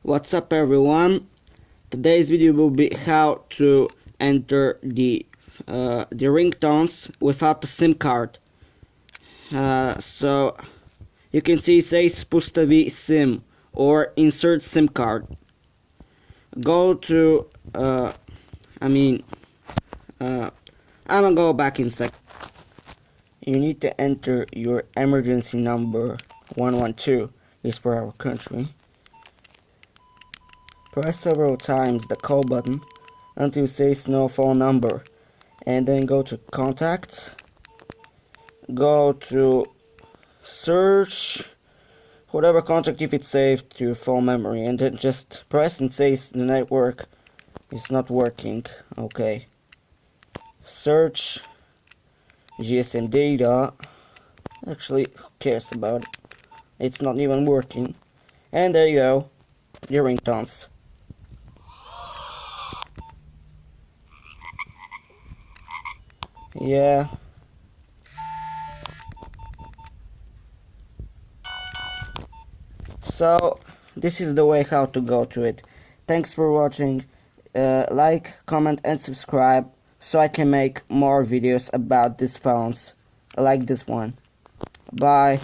What's up everyone? Today's video will be how to enter the ringtones without the SIM card. So you can see it says "Spustavi SIM" or "Insert SIM card." Go to I'm gonna go back in a sec. You need to enter your emergency number 112 is for our country. Press several times the call button until it says no phone number, and then go to contacts, go to search whatever contact if it's saved to your phone memory, and then just press and says the network is not working. Okay, search GSM data. Actually, who cares about it? It's not even working. And there you go, your ringtones. Yeah. So this is the way how to go to it. Thanks for watching. Like, comment and subscribe so I can make more videos about these phones like this one. Bye.